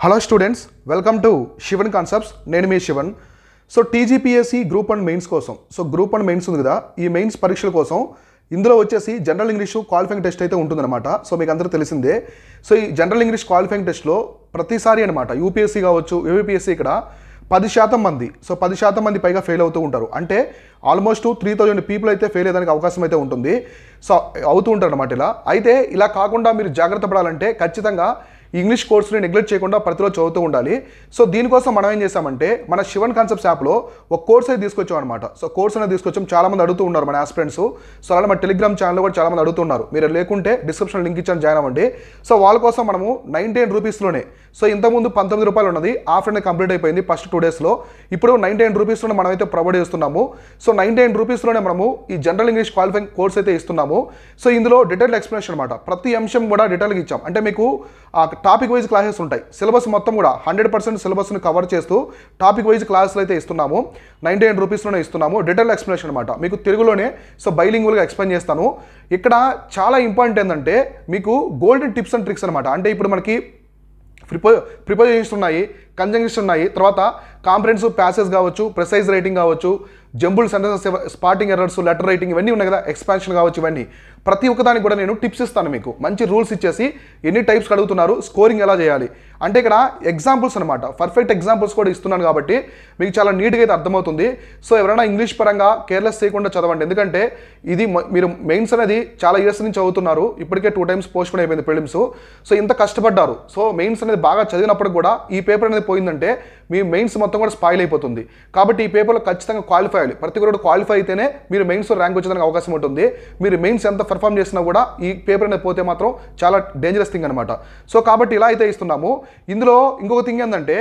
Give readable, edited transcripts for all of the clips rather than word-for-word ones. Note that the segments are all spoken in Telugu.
Hello students, welcome to Shivan concepts. నేను మీ Shivan. So TGPSC group and mains కోసం, సో గ్రూప్ అండ్ మెయిన్స్ ఉంది కదా, ఈ మెయిన్స్ పరీక్షల కోసం ఇందులో వచ్చేసి జనరల్ ఇంగ్లీష్ క్వాలిఫైయింగ్ టెస్ట్ అయితే ఉంటుందన్నమాట. సో మీకు అందరూ తెలిసిందే. సో ఈ జనరల్ ఇంగ్లీష్ క్వాలిఫైయింగ్ టెస్ట్లో ప్రతిసారి అనమాట యూపీఎస్సీ కావచ్చు, ఏపీఎస్సీ ఇక్కడ 10% మంది, సో 10% మంది పైగా ఫెయిల్ అవుతూ ఉంటారు. అంటే ఆల్మోస్ట్ 3000 పీపుల్ అయితే ఫెయిల్ అయ్యేదానికి అవకాశం అయితే ఉంటుంది. సో అవుతూ ఉంటారు అనమాట. ఇలా ఇలా కాకుండా మీరు జాగ్రత్త పడాలంటే ఖచ్చితంగా ఇంగ్లీష్ కోర్సుని నెగ్లెక్ట్ చేయకుండా ప్రతిరోజు చదువుతూ ఉండాలి. సో దీనికోసం మనం ఏం చేసామంటే మన శివన్ కాన్సెప్ట్స్ యాప్లో ఒక కోర్స్ అయితే తీసుకొచ్చాం అనమాట. సో కోర్స్ అనేది తీసుకొచ్చాం. చాలామంది అడుగుతూ ఉన్నారు మన ఆస్పిరెంట్స్. సో అలాగే మన టెలిగ్రామ్ ఛానల్లో కూడా చాలామంది అడుగుతున్నారు. మీరు లేకుంటే డిస్క్రిప్షన్ లింక్ ఇచ్చాను, జాయిన్ అవ్వండి. సో వాళ్ళ కోసం మనము 99 రూపీస్లోనే, సో ఇంతకుముందు 19 రూపాయలు ఉన్నది, ఆఫర్ అనేది కంప్లీట్ అయిపోయింది ఫస్ట్ 2 డేస్లో. ఇప్పుడు 99 రూపీస్లోనే మనమైతే ప్రొవైడ్ చేస్తున్నాము. సో 99 రూపీస్లోనే మనము ఈ జనరల్ ఇంగ్లీష్ క్వాలిఫైయింగ్ కోర్స్ అయితే ఇస్తున్నాము. సో ఇందులో డీటెయిల్ ఎక్స్ప్లెనేషన్ అనమాట. ప్రతి అంశం కూడా డీటెయిల్గా ఇచ్చాం. అంటే మీకు టాపిక్ వైజ్ క్లాసెస్ ఉంటాయి. సిలబస్ మొత్తం కూడా 100% సిలబస్ని కవర్ చేస్తూ టాపిక్ వైజ్ క్లాసులు అయితే ఇస్తున్నాము. 99 రూపీస్లోనే ఇస్తున్నాము. డీటెయిల్ ఎక్స్ప్లెనేషన్ అనమాట. మీకు తెలుగులోనే సో బైలింగ్వల్గా ఎక్స్ప్లెయిన్ చేస్తాను. ఇక్కడ చాలా ఇంపార్టెంట్ ఏంటంటే మీకు గోల్డెన్ టిప్స్ అండ్ ట్రిక్స్ అనమాట. అంటే ఇప్పుడు మనకి ప్రిపోజిషన్స్ ఉన్నాయి, కంజంక్షన్స్ ఉన్నాయి, తర్వాత కాంప్రహెన్సివ్ ప్యాసేజ్ కావచ్చు, ప్రెసైజ్ రైటింగ్ కావచ్చు, jumble sentences, spotting errors, letter writing, ఇవన్నీ ఉన్నాయి కదా, ఎక్స్పాన్షన్ కావచ్చు. ఇవన్నీ ప్రతి ఒక్కదానికి కూడా నేను టిప్స్ ఇస్తాను. మీకు మంచి రూల్స్ ఇచ్చేసి ఎన్ని టైప్స్ అడుగుతున్నారు, స్కోరింగ్ ఎలా చేయాలి అంటే ఇక్కడ ఎగ్జాంపుల్స్ అనమాట, పర్ఫెక్ట్ ఎగ్జాంపుల్స్ కూడా ఇస్తున్నాను కాబట్టి మీకు చాలా నీట్గా అయితే అర్థమవుతుంది. సో ఎవరైనా ఇంగ్లీష్ పరంగా కేర్లెస్ చేయకుండా చదవండి. ఎందుకంటే ఇది మీరు మెయిన్స్ అనేది చాలా ఇయర్స్ నుంచి చదువుతున్నారు. ఇప్పటికే 2 టైమ్స్ పోస్ట్పోన్ అయిపోయింది ప్రిలిమ్స్. సో ఇంత కష్టపడ్డారు. సో మెయిన్స్ అనేది బాగా చదివినప్పుడు కూడా ఈ పేపర్ అనేది పోయిందంటే మీ మెయిన్స్ మొత్తం కూడా స్పాయిల్ అయిపోతుంది. కాబట్టి ఈ పేపర్లో ఖచ్చితంగా క్వాలిఫై అవ్వాలి. ప్రతి ఒక్కరు క్వాలిఫై అయితేనే మీరు మెయిన్స్లో ర్యాంక్ వచ్చేదానికి అవకాశం ఉంటుంది. మీరు మెయిన్స్ ఎంత పర్ఫామ్ చేసినా కూడా ఈ పేపర్ అనేది పోతే మాత్రం చాలా డేంజరస్ థింగ్ అనమాట. సో కాబట్టి ఇలా అయితే ఇస్తున్నాము. ఇందులో ఇంకొక థింగ్ ఏంటంటే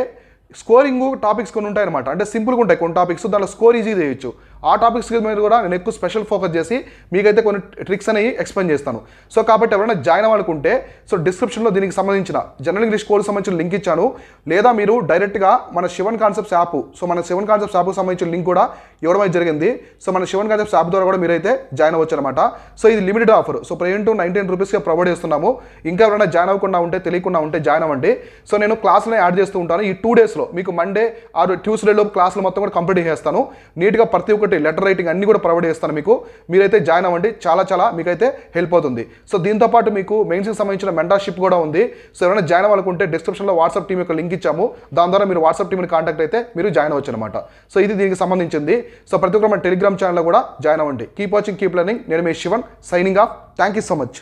స్కోరింగ్ టాపిక్స్ కొన్ని ఉంటాయన్నమాట. అంటే సింపుల్గా ఉంటాయి కొన్ని టాపిక్స్, దాంట్లో స్కోర్ ఈజీ చేయొచ్చు. ఆ టాపిక్స్ మీద కూడా నేను ఎక్కువ స్పెషల్ ఫోకస్ చేసి మీకైతే కొన్ని ట్రిక్స్ అనేవి ఎక్స్ప్లెయిన్ చేస్తాను. సో కాబట్టి ఎవరైనా జాయిన్ అవ్వాలనుకుంటే సో డిస్క్రిప్షన్లో దీనికి సంబంధించిన జనరల్ ఇంగ్లీష్ కోర్స్ సంబంధించిన లింక్ ఇచ్చాను. లేదా మీరు డైరెక్ట్గా మన శివన్ కాన్సెప్ట్స్ యాప్, సో మన శివన్ కాన్సెప్ట్స్ యాప్కి సంబంధించిన లింక్ కూడా ఇవ్వడం అయితే జరిగింది. సో మన శివన్ కాన్సెప్ట్స్ యాప్ ద్వారా కూడా మీరైతే జాయిన్ అవ్వచ్చు అనమాట. సో ఇది లిమిటెడ్ ఆఫర్. సో ప్రెజెంట్ 99 రూపీస్గా ప్రొవైడ్ చేస్తున్నాము. ఇంకా ఎవరైనా జాయిన్ అవ్వకుండా ఉంటే, తెలియకుండా ఉంటే జాయిన్ అవ్వండి. సో నేను క్లాసులు యాడ్ చేస్తూ ఉంటాను. ఈ 2 డేస్లో మీకు మండే ఆర్ ట్యూస్డేలో క్లాసులు మొత్తం కూడా కంప్లీట్ చేస్తాను. నీట్గా ప్రతి ఒక్కటి లెటర్ రైటింగ్ అన్ని కూడా ప్రొవైడ్ చేస్తాను మీకు. మీరైతే జాయిన్ అవ్వండి. చాలా మీకైతే హెల్ప్ అవుతుంది. సో దీంతోపాటు మీకు మెయిన్స్కి సంబంధించిన మెంటర్షిప్ కూడా ఉంది. సో ఎవరైనా జాయిన్ అవ్వాలనుకుంటే డిస్క్రిప్షన్లో వాట్సాప్ టీమ్ యొక్క లింక్ ఇచ్చాము. దాని ద్వారా మీరు వాట్సాప్ టీమ్ని కాంటాక్ట్ అయితే మీరు జాయిన్ అవ్వచ్చు అనమాట. సో ఇది దీనికి సంబంధించింది. సో ప్రతి ఒక్కరు మన టెలిగ్రామ్ ఛానల్లో కూడా జాయిన్ అవ్వండి. Keep watching, keep learning. నేను మీ Shivan, signing off. Thank you so much.